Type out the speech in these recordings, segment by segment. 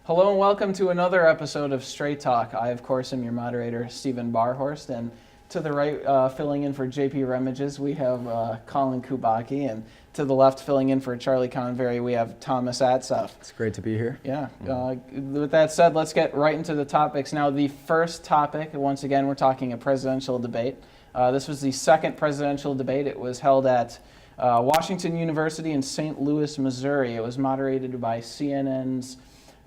Hello and welcome to another episode of Straight Talk. I, of course, am your moderator, Steven Barhorst, and to the right, filling in for JP Remages, we have Colin Kubacki, and to the left, filling in for Charlie Convery, we have Thomas Atsef. It's great to be here. Yeah. With that said, let's get right into the topics. Now, the first topic, once again, we're talking a presidential debate. This was the second presidential debate. It was held at Washington University in St. Louis, Missouri. It was moderated by CNN's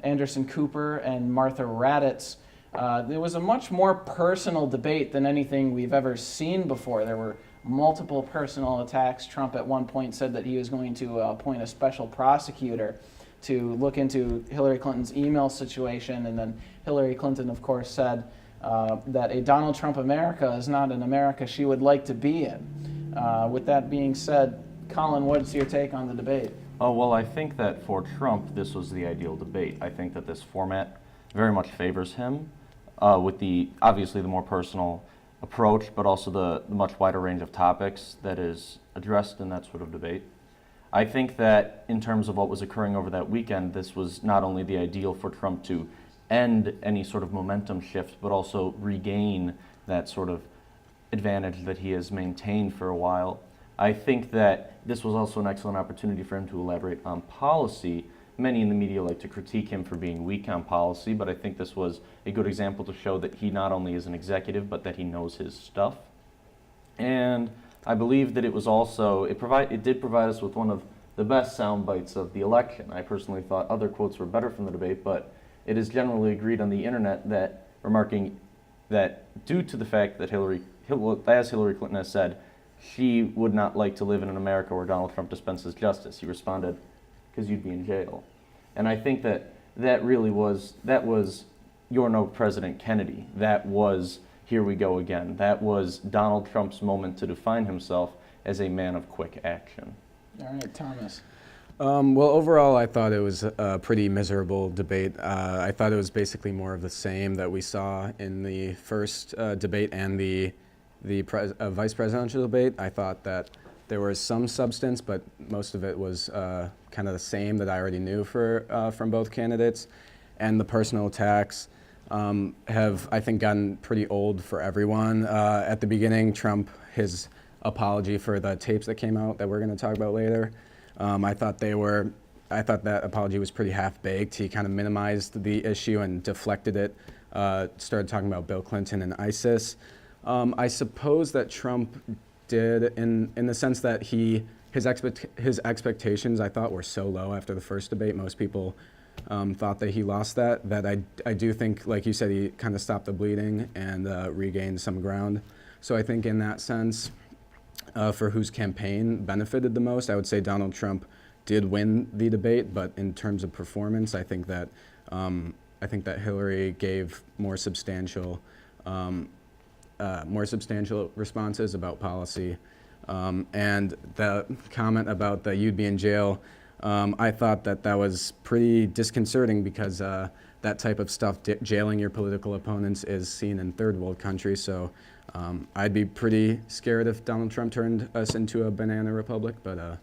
Anderson Cooper and Martha Raddatz. It was a much more personal debate than anything we've ever seen before. There were multiple personal attacks. Trump at one point said that he was going to appoint a special prosecutor to look into Hillary Clinton's email situation, and then Hillary Clinton, of course, said that a Donald Trump America is not an America she would like to be in. With that being said, Colin, what's your take on the debate? Oh, well, I think that for Trump, this was the ideal debate. I think that this format very much favors him with obviously the more personal approach, but also the much wider range of topics that is addressed in that sort of debate. I think that in terms of what was occurring over that weekend, this was not only the ideal for Trump to end any sort of momentum shift, but also regain that sort of advantage that he has maintained for a while. I think that this was also an excellent opportunity for him to elaborate on policy. Many in the media like to critique him for being weak on policy, but I think this was a good example to show that he not only is an executive, but that he knows his stuff. And I believe that it was also, it did provide us with one of the best sound bites of the election. I personally thought other quotes were better from the debate, but it is generally agreed on the internet that, remarking that due to the fact that as Hillary Clinton has said, she would not like to live in an America where Donald Trump dispenses justice. He responded, because you'd be in jail. And I think that was You're No President Kennedy. That was Here We Go Again. That was Donald Trump's moment to define himself as a man of quick action. All right, Thomas. Well, overall, I thought it was a pretty miserable debate. I thought it was basically more of the same that we saw in the first debate and the vice presidential debate. I thought that there was some substance, but most of it was kind of the same that I already knew from both candidates. And the personal attacks have, I think, gotten pretty old for everyone. At the beginning, Trump, his apology for the tapes that came out that we're going to talk about later, I thought that apology was pretty half-baked. He kind of minimized the issue and deflected it, started talking about Bill Clinton and ISIS. I suppose that Trump did in the sense that his expectations, I thought, were so low after the first debate. Most people thought that he lost that I do think, like you said, he kind of stopped the bleeding and regained some ground. So I think in that sense, for whose campaign benefited the most, I would say Donald Trump did win the debate, but in terms of performance, I think that Hillary gave more substantial responses about policy. And the comment about the you'd be in jail, I thought that was pretty disconcerting because that type of stuff, jailing your political opponents, is seen in third world countries. So I'd be pretty scared if Donald Trump turned us into a banana republic, but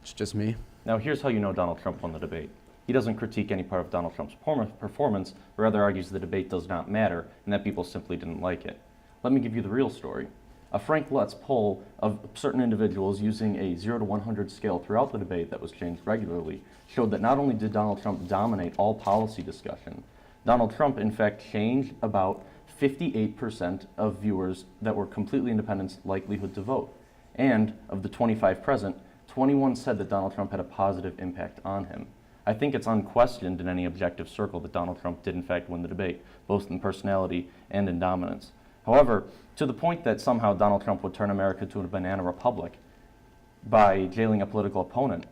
it's just me. Now here's how you know Donald Trump won the debate. He doesn't critique any part of Donald Trump's performance, but rather argues the debate does not matter and that people simply didn't like it. Let me give you the real story. A Frank Luntz poll of certain individuals using a 0 to 100 scale throughout the debate that was changed regularly showed that not only did Donald Trump dominate all policy discussion, Donald Trump in fact changed about 58% of viewers that were completely independent's likelihood to vote. And of the 25 present, 21 said that Donald Trump had a positive impact on him. I think it's unquestioned in any objective circle that Donald Trump did in fact win the debate, both in personality and in dominance. However, to the point that somehow Donald Trump would turn America to a banana republic by jailing a political opponent,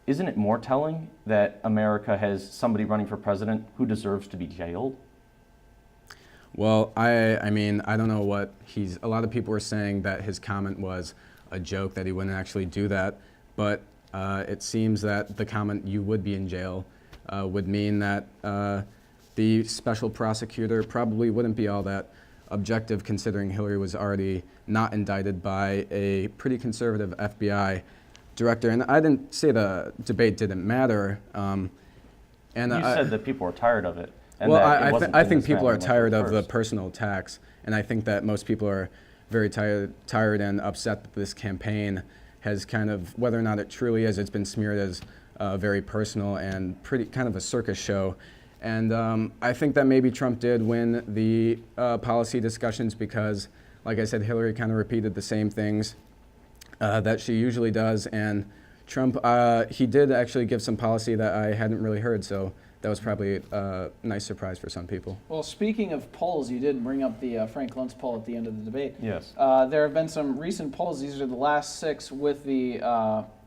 isn't it more telling that America has somebody running for president who deserves to be jailed? Well, I mean, I don't know what a lot of people were saying that his comment was a joke, that he wouldn't actually do that, but it seems that the comment, "you would be in jail," would mean that the special prosecutor probably wouldn't be all that objective, considering Hillary was already not indicted by a pretty conservative FBI director. And I didn't say the debate didn't matter. And You said that people are tired of it. And well, that it I wasn't I been think this people are bad when it tired was of the first. personal attacks, and I think that most people are very tired and upset that this campaign has kind of, whether or not it truly is, it's been smeared as very personal and pretty kind of a circus show. And I think that maybe Trump did win the policy discussions because, like I said, Hillary kind of repeated the same things that she usually does, and Trump, he did actually give some policy that I hadn't really heard, so that was probably a nice surprise for some people. Well, speaking of polls, you did bring up the Frank Luntz poll at the end of the debate. Yes. There have been some recent polls. These are the last 6 with the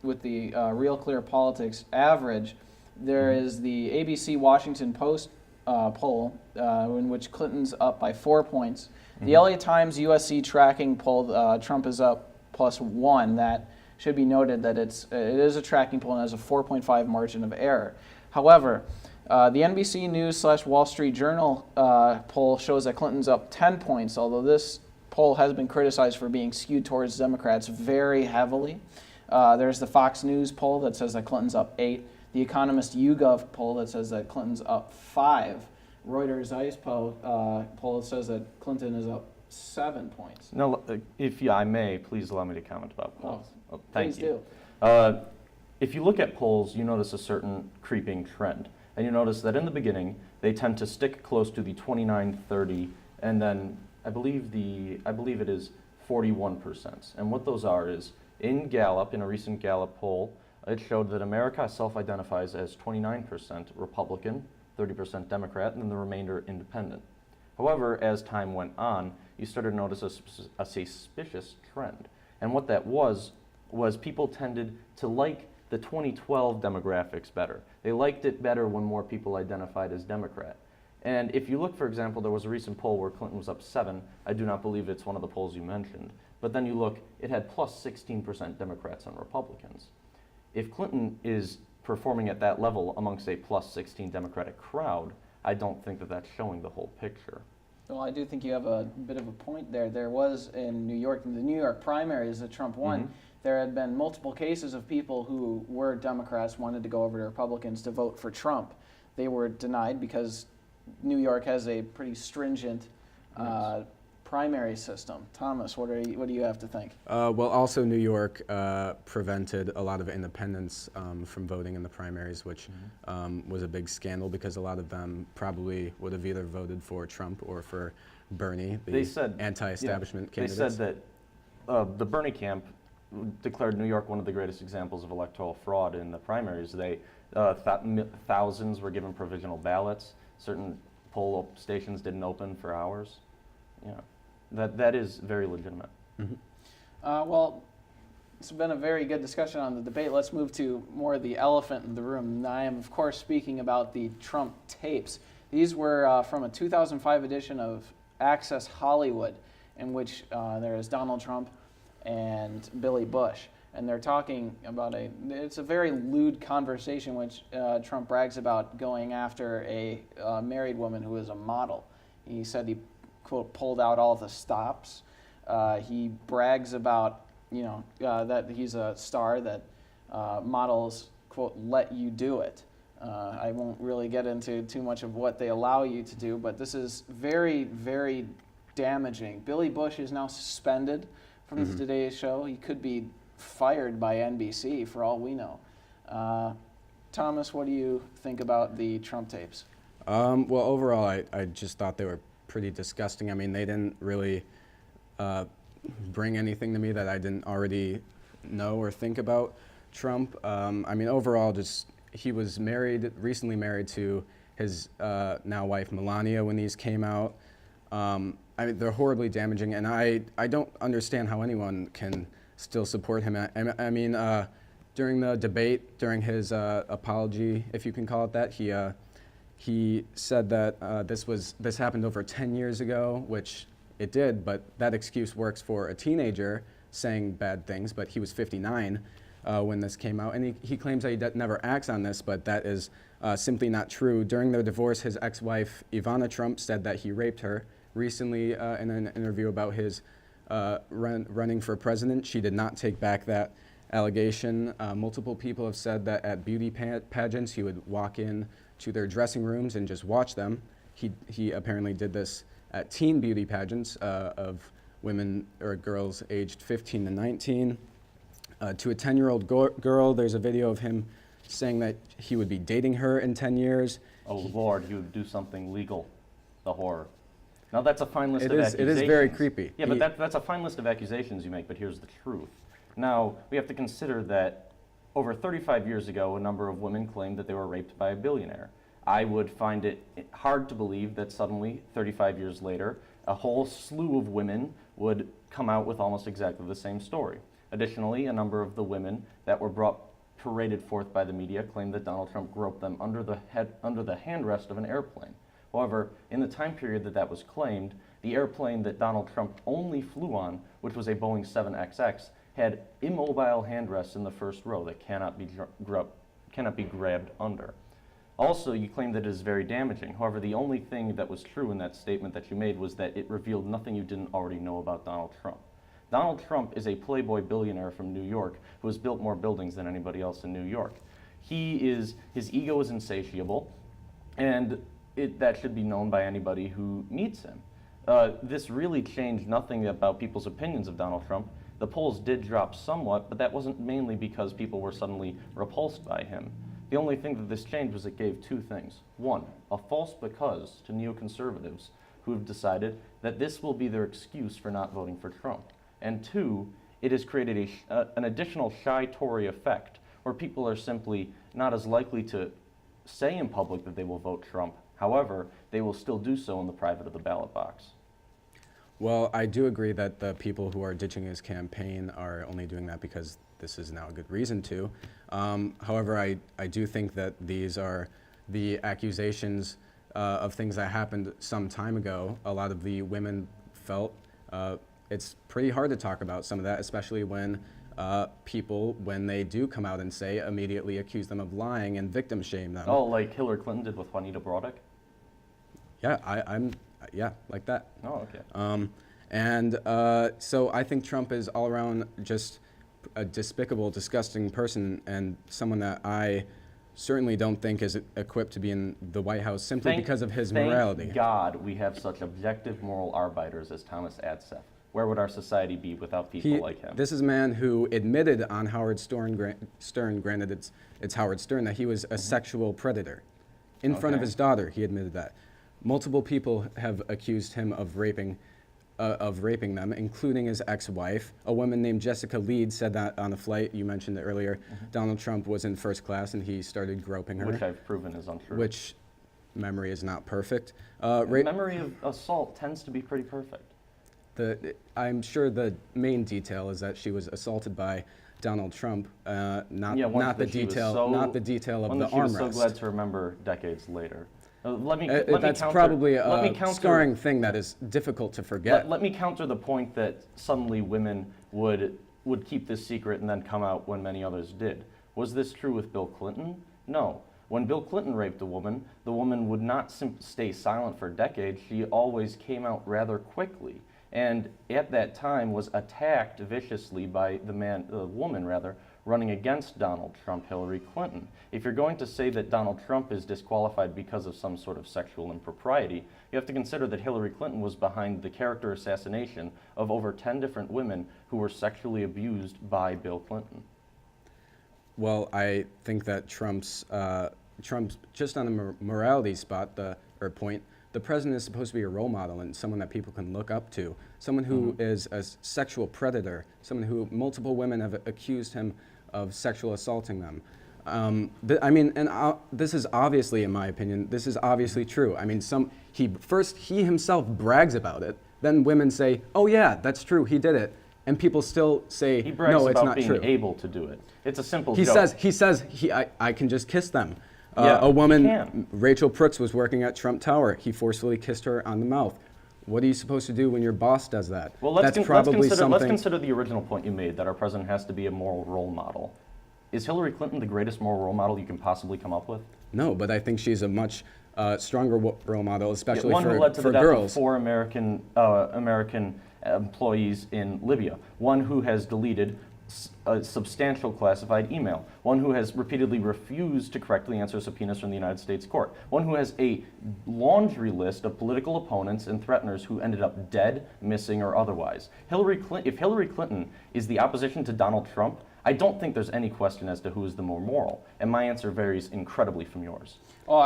Real Clear Politics average. There is the ABC Washington Post poll in which Clinton's up by 4 points. The LA Times USC tracking poll, Trump is up +1. That should be noted that it is a tracking poll and has a 4.5 margin of error. However, the NBC News / Wall Street Journal poll shows that Clinton's up 10 points, although this poll has been criticized for being skewed towards Democrats very heavily. There's the Fox News poll that says that Clinton's up 8. The Economist YouGov poll that says that Clinton's up 5. Reuters ICE poll says that Clinton is up 7 points. Now, if I may, please allow me to comment about polls. Oh, thank Please you. do. If you look at polls, you notice a certain creeping trend. And you notice that in the beginning, they tend to stick close to the 29-30, and then I believe it is 41%. And what those are is, in Gallup, in a recent Gallup poll, it showed that America self-identifies as 29% Republican, 30% Democrat, and then the remainder independent. However, as time went on, you started to notice a suspicious trend. And what that was people tended to like the 2012 demographics better. They liked it better when more people identified as Democrat. And if you look, for example, there was a recent poll where Clinton was up 7. I do not believe it's one of the polls you mentioned. But then you look, it had plus 16% Democrats and Republicans. If Clinton is performing at that level amongst a plus 16 Democratic crowd, I don't think that that's showing the whole picture. Well, I do think you have a bit of a point there. There was in New York, in the New York primaries that Trump won, there had been multiple cases of people who were Democrats, wanted to go over to Republicans to vote for Trump. They were denied because New York has a pretty stringent primary system. Thomas, what do you have to think? Well, also New York prevented a lot of independents from voting in the primaries, which was a big scandal because a lot of them probably would have either voted for Trump or for Bernie, the anti-establishment candidates. They said that the Bernie camp declared New York one of the greatest examples of electoral fraud in the primaries. They thousands were given provisional ballots. Certain poll stations didn't open for hours. Yeah. That is very legitimate. Well, it's been a very good discussion on the debate. Let's move to more of the elephant in the room. And I am, of course, speaking about the Trump tapes. These were from a 2005 edition of Access Hollywood, in which there is Donald Trump and Billy Bush. And they're talking about it's a very lewd conversation, which Trump brags about going after a married woman who is a model. He said he, quote, pulled out all the stops. He brags about, that he's a star, that models, quote, let you do it. I won't really get into too much of what they allow you to do, but this is very, very damaging. Billy Bush is now suspended from the Today Show. He could be fired by NBC for all we know. Thomas, what do you think about the Trump tapes? Well, overall, I just thought they were pretty disgusting. I mean, they didn't really bring anything to me that I didn't already know or think about Trump. I mean, overall, just he was recently married to his now wife Melania when these came out. I mean, they're horribly damaging, and I don't understand how anyone can still support him. I mean, during the debate, during his apology, if you can call it that, he said that this happened over 10 years ago, which it did, but that excuse works for a teenager saying bad things, but he was 59 when this came out, and he claims that he never acts on this, but that is simply not true. During their divorce, his ex-wife, Ivana Trump, said that he raped her. Recently, in an interview about his running for president, she did not take back that allegation. Multiple people have said that at beauty pageants, he would walk in to their dressing rooms and just watch them. He apparently did this at teen beauty pageants of women or girls aged 15 to 19. To a 10-year-old girl, there's a video of him saying that he would be dating her in 10 years. Oh, Lord, he would do something legal. The horror. Now, that's a fine list of accusations. It is very creepy. Yeah, but that's a fine list of accusations you make, but here's the truth. Now, we have to consider that over 35 years ago, a number of women claimed that they were raped by a billionaire. I would find it hard to believe that suddenly, 35 years later, a whole slew of women would come out with almost exactly the same story. Additionally, a number of the women that were paraded forth by the media claimed that Donald Trump groped them under the handrest of an airplane. However, in the time period that was claimed, the airplane that Donald Trump only flew on, which was a Boeing 7XX, had immobile handrests in the first row that cannot be grabbed under. Also, you claim that it is very damaging. However, the only thing that was true in that statement that you made was that it revealed nothing you didn't already know about Donald Trump. Donald Trump is a playboy billionaire from New York who has built more buildings than anybody else in New York. His ego is insatiable, and that should be known by anybody who meets him. This really changed nothing about people's opinions of Donald Trump. The polls did drop somewhat, but that wasn't mainly because people were suddenly repulsed by him. The only thing that this changed was it gave two things. One, a false because to neoconservatives who have decided that this will be their excuse for not voting for Trump. And two, it has created an additional shy Tory effect where people are simply not as likely to say in public that they will vote Trump. However, they will still do so in the private of the ballot box. Well, I do agree that the people who are ditching his campaign are only doing that because this is now a good reason to. However, I do think that these are the accusations of things that happened some time ago. A lot of the women felt it's pretty hard to talk about some of that, especially when people, when they do come out and say, immediately accuse them of lying and victim shame them. Oh, like Hillary Clinton did with Juanita Broaddus? Yeah, yeah, like that. Oh, okay. So I think Trump is all around just a despicable, disgusting person, and someone that I certainly don't think is equipped to be in the White House simply because of his morality. Thank God we have such objective moral arbiters as Thomas Adseth. Where would our society be without people like him? This is a man who admitted on Howard Stern, granted it's Howard Stern, that he was a sexual predator. In front of his daughter, he admitted that. Multiple people have accused him of raping them, including his ex-wife. A woman named Jessica Leeds said that on a flight, you mentioned it earlier, Donald Trump was in first class and he started groping her. Which I've proven is untrue. Which, memory is not perfect. Memory of assault tends to be pretty perfect. I'm sure the main detail is that she was assaulted by Donald Trump, not the detail of the armrest. She was so glad to remember decades later. That's probably a scarring thing that is difficult to forget. Let me counter the point that suddenly women would keep this secret and then come out when many others did. Was this true with Bill Clinton? No. When Bill Clinton raped a woman, the woman would not stay silent for decades. She always came out rather quickly, and at that time was attacked viciously by the woman running against Donald Trump, Hillary Clinton. If you're going to say that Donald Trump is disqualified because of some sort of sexual impropriety, you have to consider that Hillary Clinton was behind the character assassination of over 10 different women who were sexually abused by Bill Clinton. Well, I think that Trump's just on a morality point, the president is supposed to be a role model and someone that people can look up to, someone who is a sexual predator, someone who multiple women have accused him of sexual assaulting them. This is obviously, in my opinion, this is obviously true. I mean, he himself brags about it, then women say, oh yeah, that's true, he did it. And people still say, no, it's not true. He brags about being able to do it. It's a simple joke. He says, I can just kiss them. A woman, Rachel Brooks, was working at Trump Tower. He forcefully kissed her on the mouth. What are you supposed to do when your boss does that? Well, let's consider the original point you made, that our president has to be a moral role model. Is Hillary Clinton the greatest moral role model you can possibly come up with? No, but I think she's a much stronger role model, especially one for girls. One who led to the death of 4 American employees in Libya. One who has deleted a substantial classified email, one who has repeatedly refused to correctly answer subpoenas from the United States court, one who has a laundry list of political opponents and threateners who ended up dead, missing, or otherwise. If Hillary Clinton is the opposition to Donald Trump, I don't think there's any question as to who is the more moral, and my answer varies incredibly from yours. Well,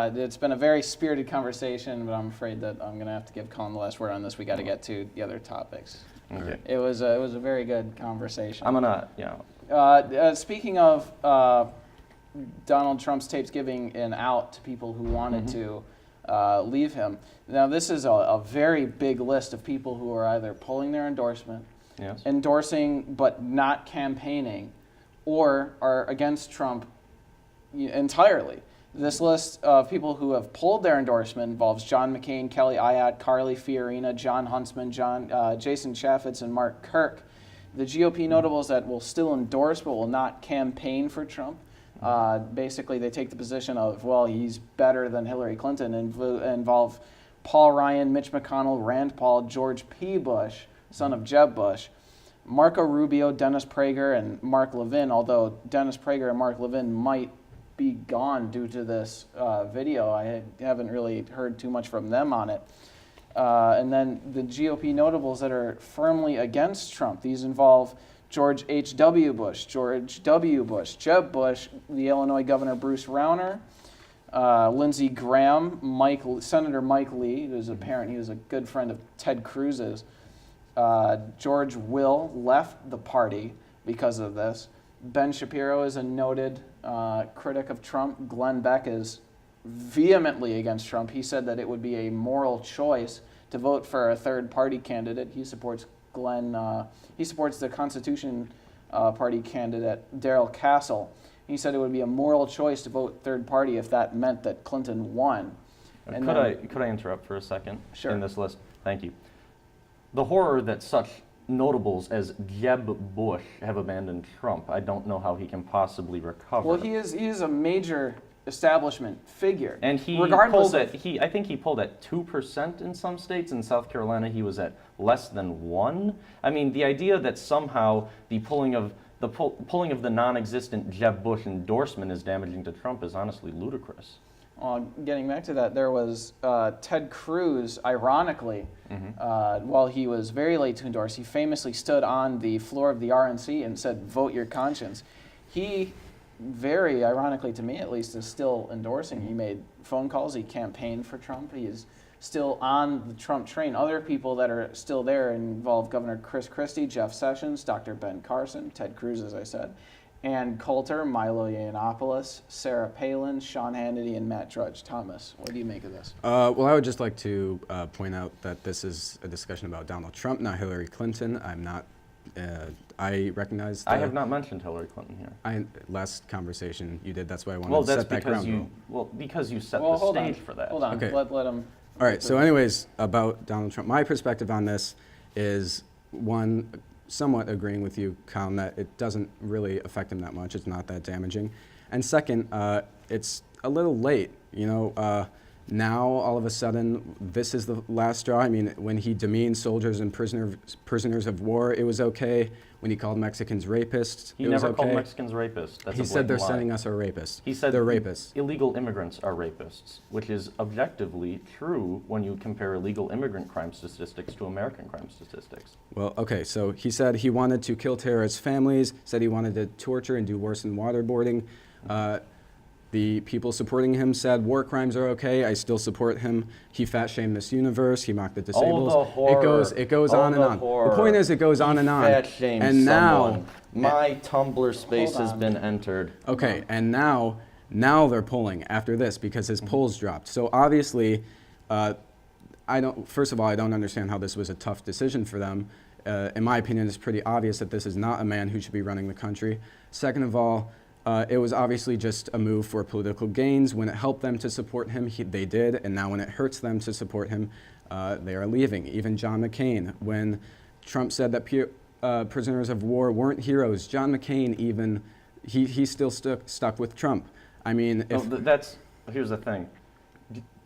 it's been a very spirited conversation, but I'm afraid that I'm going to have to give Colin the last word on this. We got to get to the other topics. Okay. It was a very good conversation. I'm gonna, Speaking of Donald Trump's tapes giving an out to people who wanted to leave him. Now, this is a very big list of people who are either pulling their endorsement, Yes. endorsing but not campaigning, or are against Trump entirely. This list of people who have pulled their endorsement involves John McCain, Kelly Ayotte, Carly Fiorina, John Huntsman, Jason Chaffetz, and Mark Kirk. The GOP notables that will still endorse but will not campaign for Trump. Basically, they take the position of, well, he's better than Hillary Clinton, and involve Paul Ryan, Mitch McConnell, Rand Paul, George P. Bush, son of Jeb Bush, Marco Rubio, Dennis Prager, and Mark Levin, although Dennis Prager and Mark Levin might be gone due to this video. I haven't really heard too much from them on it. And then the GOP notables that are firmly against Trump. These involve George H.W. Bush, George W. Bush, Jeb Bush, the Illinois Governor Bruce Rauner, Lindsey Graham, Senator Mike Lee, who's apparently he was a good friend of Ted Cruz's. George Will left the party because of this. Ben Shapiro is a noted critic of Trump. Glenn Beck is vehemently against Trump. He said that it would be a moral choice to vote for a third-party candidate. He supports he supports the Constitution Party candidate Darrell Castle. He said it would be a moral choice to vote third-party if that meant that Clinton won. And could I interrupt for a second? Sure. In this list? Thank you. The horror that such notables as Jeb Bush have abandoned Trump, I don't know how he can possibly recover. Well, he is a major establishment figure. And he regardless pulled I think he pulled at 2% in some states. In South Carolina, he was at less than 1%. I mean, the idea that somehow the pulling of the non-existent Jeb Bush endorsement is damaging to Trump is honestly ludicrous. Getting back to that, there was Ted Cruz, ironically, while he was very late to endorse, he famously stood on the floor of the RNC and said, "Vote your conscience." He, very ironically to me at least, is still endorsing. He made phone calls, he campaigned for Trump, he is still on the Trump train. Other people that are still there involve Governor Chris Christie, Jeff Sessions, Dr. Ben Carson, Ted Cruz, as I said, Ann Coulter, Milo Yiannopoulos, Sarah Palin, Sean Hannity, and Matt Drudge. Thomas, what do you make of this? Well, I would just like to point out that this is a discussion about Donald Trump, not Hillary Clinton. I'm not. I recognize. I have not mentioned Hillary Clinton here. Last conversation you did. That's why I wanted to set that ground rule. Well, because you set the stage for that. Hold on. Okay. Let him. All right. So, anyways, about Donald Trump, my perspective on this is one. Somewhat agreeing with you, Colin, that it doesn't really affect him that much. It's not that damaging. And second, it's a little late. Now all of a sudden, this is the last straw. I mean, when he demeaned soldiers and prisoners of war, it was okay. When he called Mexicans rapists, He it was never okay. called Mexicans rapists. That's He a said they're blatant lie. sending us a rapist. He said they're rapists. Illegal immigrants are rapists, which is objectively true when you compare illegal immigrant crime statistics to American crime statistics. Well, okay, so he said he wanted to kill terrorist families, said he wanted to torture and do worse than waterboarding. The people supporting him said war crimes are okay. I still support him. He fat shamed Miss Universe. He mocked the disabled. Oh, the horror. It goes on and on. Horror. The point is, it goes on and on. Fat shamed And now, someone. My Tumblr space Hold has on. been entered. okay, and now they're pulling after this because his polls dropped. So obviously, first of all, I don't understand how this was a tough decision for them. In my opinion, it's pretty obvious that this is not a man who should be running the country. Second of all, it was obviously just a move for political gains. When it helped them to support him, they did, and now when it hurts them to support him, they are leaving. Even John McCain, when Trump said that prisoners of war weren't heroes, John McCain even, he still stuck with Trump. I mean, Here's the thing.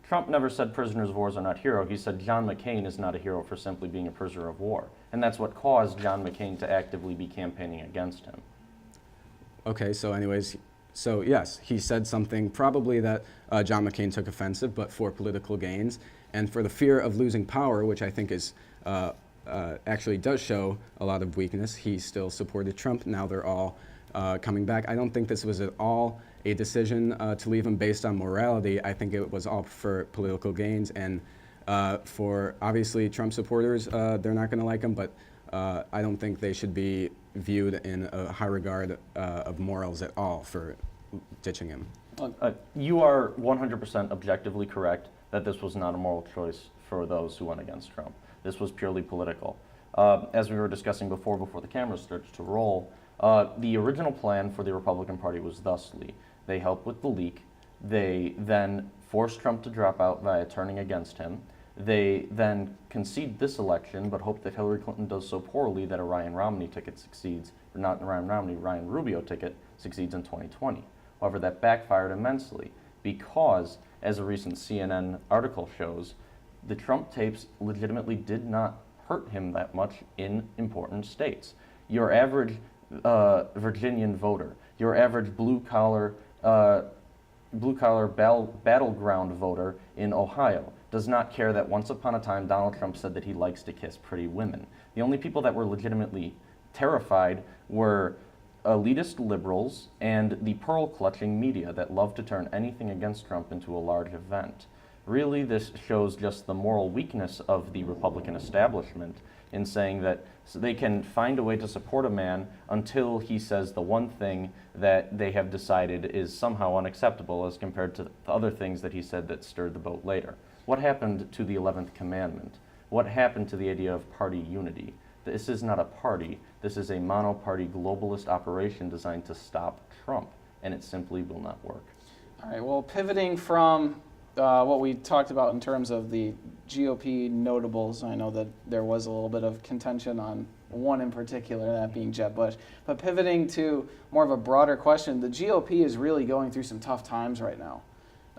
Trump never said prisoners of war are not hero. He said John McCain is not a hero for simply being a prisoner of war. And that's what caused John McCain to actively be campaigning against him. Okay, so anyways, so yes, he said something probably that John McCain took offensive, but for political gains. And for the fear of losing power, which I think is actually does show a lot of weakness, he still supported Trump. Now they're all coming back. I don't think this was at all a decision to leave him based on morality. I think it was all for political gains. And for obviously Trump supporters, they're not going to like him, but I don't think they should be viewed in a high regard of morals at all for ditching him. You are 100% objectively correct that this was not a moral choice for those who went against Trump. This was purely political. As we were discussing before the cameras started to roll, the original plan for the Republican Party was thusly. They helped with the leak. They then forced Trump to drop out via turning against him. They then concede this election, but hope that Hillary Clinton does so poorly that a Ryan Romney ticket succeeds, or not Ryan Romney, Ryan Rubio ticket succeeds in 2020. However, that backfired immensely because, as a recent CNN article shows, the Trump tapes legitimately did not hurt him that much in important states. Your average Virginian voter, your average blue-collar battleground voter in Ohio does not care that once upon a time Donald Trump said that he likes to kiss pretty women. The only people that were legitimately terrified were elitist liberals and the pearl-clutching media that love to turn anything against Trump into a large event. Really, this shows just the moral weakness of the Republican establishment in saying that they can find a way to support a man until he says the one thing that they have decided is somehow unacceptable as compared to the other things that he said that stirred the boat later. What happened to the 11th commandment? What happened to the idea of party unity? This is not a party. This is a mono-party globalist operation designed to stop Trump, and it simply will not work. All right, well, pivoting from what we talked about in terms of the GOP notables, I know that there was a little bit of contention on one in particular, that being Jeb Bush. But pivoting to more of a broader question, the GOP is really going through some tough times right now.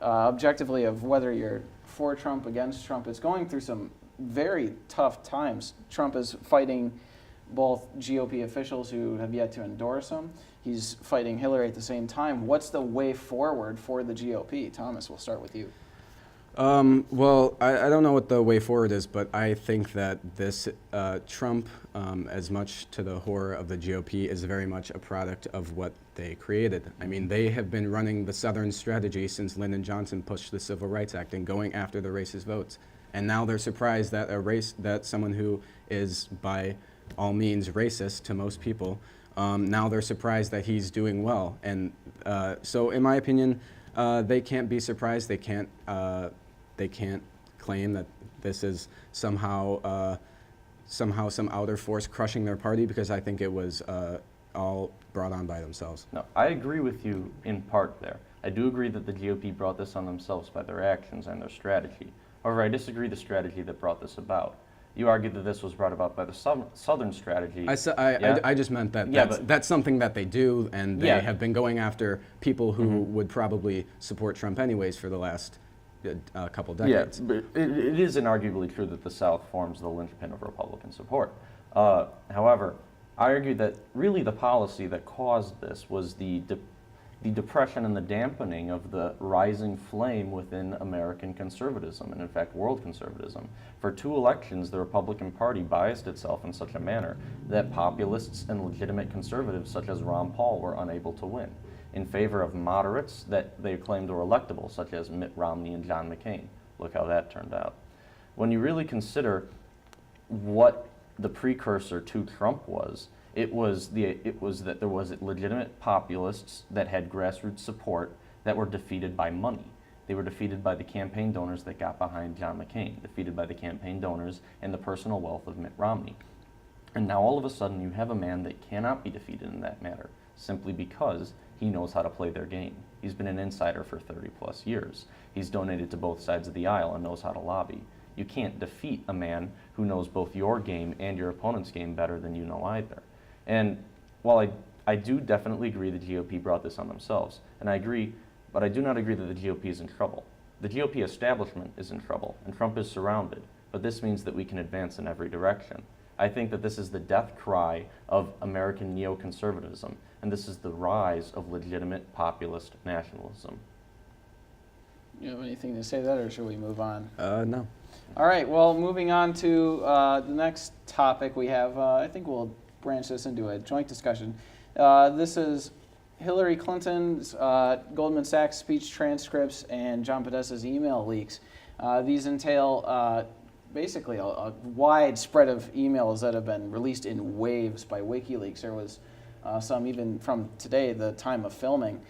Objectively, of whether you're for Trump, against Trump, it's going through some very tough times. Trump is fighting both GOP officials who have yet to endorse him. He's fighting Hillary at the same time. What's the way forward for the GOP? Thomas, we'll start with you. Well, I don't know what the way forward is, but I think that this Trump, as much to the horror of the GOP, is very much a product of what they created. I mean, they have been running the Southern strategy since Lyndon Johnson pushed the Civil Rights Act and going after the racist votes. And now they're surprised that someone who is by all means racist to most people, now they're surprised that he's doing well. And so in my opinion, they can't be surprised. They can't claim that this is somehow some outer force crushing their party, because I think it was all brought on by themselves. No, I agree with you in part there. I do agree that the GOP brought this on themselves by their actions and their strategy. However, I disagree the strategy that brought this about. You argued that this was brought about by the Southern strategy. I just meant that that's something that they do, and they have been going after people who would probably support Trump anyways for the last couple decades. Yeah, but it is inarguably true that the South forms the linchpin of Republican support. However, I argue that really the policy that caused this was the depression and the dampening of the rising flame within American conservatism, and in fact world conservatism. For 2 elections, the Republican Party biased itself in such a manner that populists and legitimate conservatives such as Ron Paul were unable to win, in favor of moderates that they claimed were electable, such as Mitt Romney and John McCain. Look how that turned out. When you really consider what the precursor to Trump was, it was that there was legitimate populists that had grassroots support that were defeated by money. They were defeated by the campaign donors that got behind John McCain, defeated by the campaign donors and the personal wealth of Mitt Romney. And now all of a sudden you have a man that cannot be defeated in that manner, simply because he knows how to play their game. He's been an insider for 30 plus years. He's donated to both sides of the aisle and knows how to lobby. You can't defeat a man who knows both your game and your opponent's game better than you know either. And while I do definitely agree the GOP brought this on themselves, and I agree, but I do not agree that the GOP is in trouble. The GOP establishment is in trouble, and Trump is surrounded, but this means that we can advance in every direction. I think that this is the death cry of American neoconservatism, and this is the rise of legitimate populist nationalism. You have anything to say to that, or should we move on? No. All right, well, moving on to the next topic we have, I think we'll branch this into a joint discussion. This is Hillary Clinton's Goldman Sachs speech transcripts and John Podesta's email leaks. These entail basically a wide spread of emails that have been released in waves by WikiLeaks. There was some even from today, the time of filming.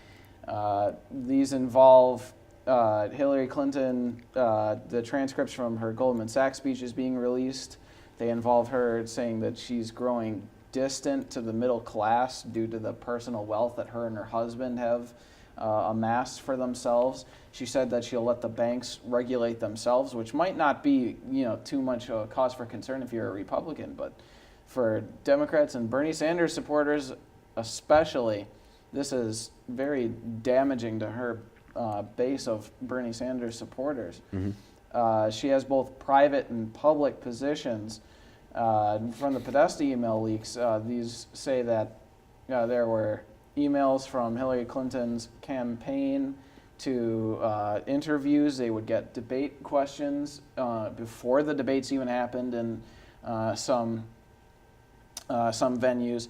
These involve Hillary Clinton, the transcripts from her Goldman Sachs speech is being released. They involve her saying that she's growing distant to the middle class due to the personal wealth that her and her husband have amassed for themselves. She said that she'll let the banks regulate themselves, which might not be, too much a cause for concern if you're a Republican, but for Democrats and Bernie Sanders supporters especially, this is very damaging to her base of Bernie Sanders supporters. Mm-hmm. She has both private and public positions. From the Podesta email leaks, these say that there were emails from Hillary Clinton's campaign to interviews. They would get debate questions before the debates even happened in some venues.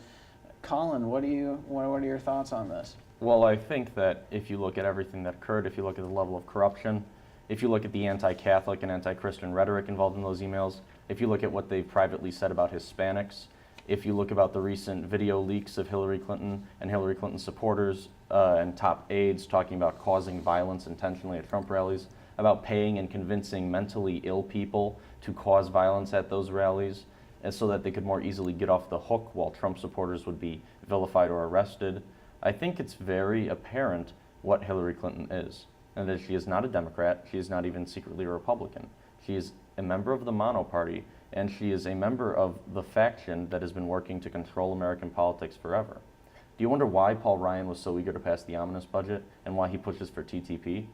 Colin, what are your thoughts on this? Well, I think that if you look at everything that occurred, if you look at the level of corruption, if you look at the anti-Catholic and anti-Christian rhetoric involved in those emails, if you look at what they've privately said about Hispanics, if you look about the recent video leaks of Hillary Clinton and Hillary Clinton supporters and top aides talking about causing violence intentionally at Trump rallies, about paying and convincing mentally ill people to cause violence at those rallies, and so that they could more easily get off the hook while Trump supporters would be vilified or arrested, I think it's very apparent what Hillary Clinton is, and that she is not a Democrat, she is not even secretly a Republican. She is a member of the Mono Party, and she is a member of the faction that has been working to control American politics forever. Do you wonder why Paul Ryan was so eager to pass the omnibus budget and why he pushes for TTP?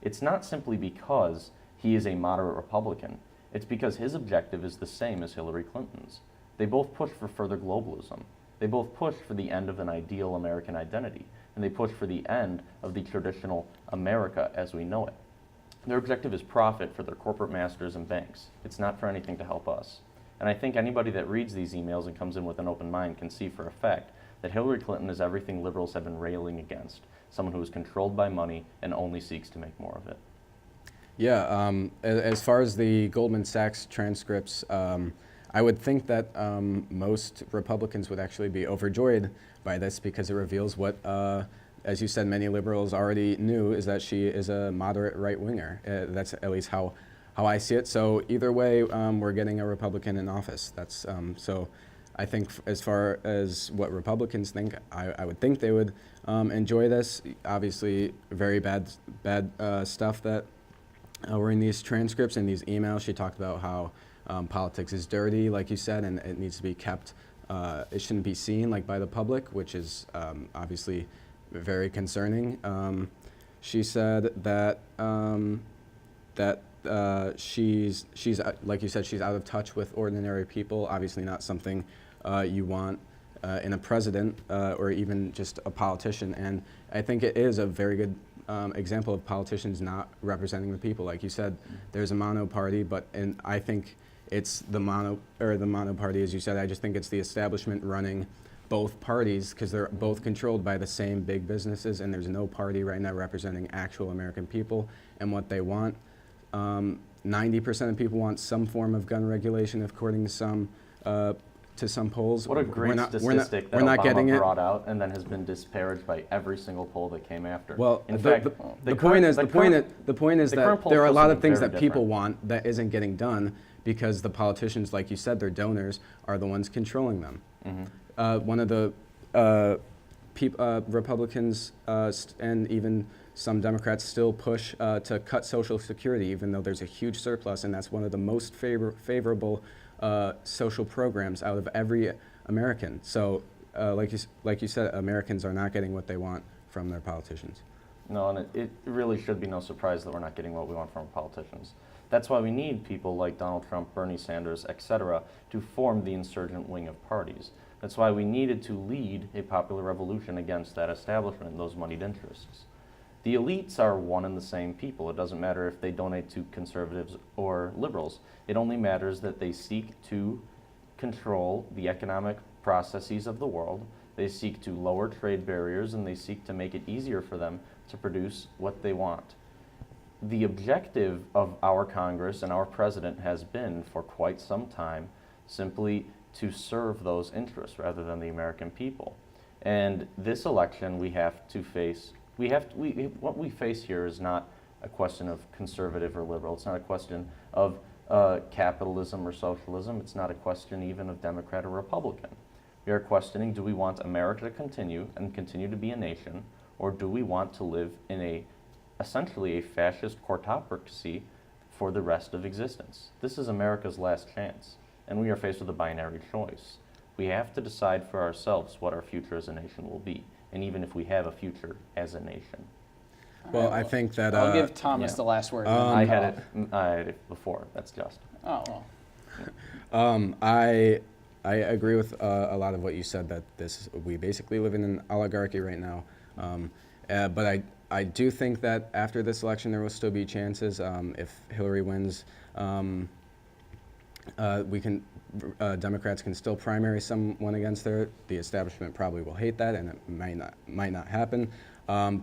It's not simply because he is a moderate Republican. It's because his objective is the same as Hillary Clinton's. They both push for further globalism. They both push for the end of an ideal American identity, and they push for the end of the traditional America as we know it. Their objective is profit for their corporate masters and banks. It's not for anything to help us. And I think anybody that reads these emails and comes in with an open mind can see for a fact that Hillary Clinton is everything liberals have been railing against, someone who is controlled by money and only seeks to make more of it. Yeah, as far as the Goldman Sachs transcripts, I would think that most Republicans would actually be overjoyed by this because it reveals what, as you said, many liberals already knew, is that she is a moderate right-winger. That's at least how I see it. So either way, we're getting a Republican in office. That's so. I think as far as what Republicans think, I would think they would enjoy this. Obviously, very bad stuff that were in these transcripts and these emails. She talked about how politics is dirty, like you said, and it needs to be kept. It shouldn't be seen by the public, which is obviously very concerning. She said that she's like you said, she's out of touch with ordinary people. Obviously, not something you want in a president or even just a politician. And I think it is a very good example of politicians not representing the people. Like you said, there's a mono party, and I think it's the mono party, as you said. I just think it's the establishment running both parties because they're both controlled by the same big businesses, and there's no party right now representing actual American people and what they want. 90% of people want some form of gun regulation, according to some polls. What a great statistic that Obama brought out and then has been disparaged by every single poll that came after. Well, in fact, the point is that there are a lot of things that people want that isn't getting done because the politicians, like you said, their donors are the ones controlling them. Mm-hmm. One of the Republicans and even some Democrats still push to cut Social Security, even though there's a huge surplus, and that's one of the most favorable social programs out of every American. So, like you said, Americans are not getting what they want from their politicians. No, and it really should be no surprise that we're not getting what we want from our politicians. That's why we need people like Donald Trump, Bernie Sanders, etc., to form the insurgent wing of parties. That's why we needed to lead a popular revolution against that establishment and those moneyed interests. The elites are one and the same people. It doesn't matter if they donate to conservatives or liberals. It only matters that they seek to control the economic processes of the world. They seek to lower trade barriers, and they seek to make it easier for them to produce what they want. The objective of our Congress and our president has been for quite some time simply to serve those interests rather than the American people. And this election we have to face, what we face here is not a question of conservative or liberal. It's not a question of capitalism or socialism. It's not a question even of Democrat or Republican. We are questioning, do we want America to continue to be a nation, or do we want to live in essentially a fascist courtocracy for the rest of existence? This is America's last chance, and we are faced with a binary choice. We have to decide for ourselves what our future as a nation will be, and even if we have a future as a nation. Well, I think that I'll give Thomas the last word. I had it before. That's just. Oh, well. I agree with a lot of what you said, that we basically live in an oligarchy right now. But I do think that after this election there will still be chances. If Hillary wins, Democrats can still primary someone against her. The establishment probably will hate that, and it might not happen.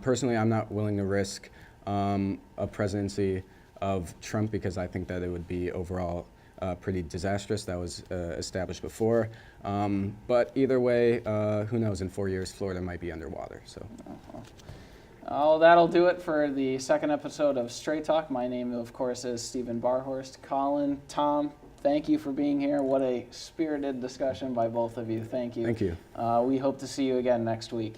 Personally, I'm not willing to risk a presidency of Trump, because I think that it would be overall pretty disastrous. That was established before. But either way, who knows? In 4 years, Florida might be underwater. So. Oh, that'll do it for the second episode of Straight Talk. My name, of course, is Steven Barhorst. Colin, Tom, thank you for being here. What a spirited discussion by both of you. Thank you. Thank you. We hope to see you again next week.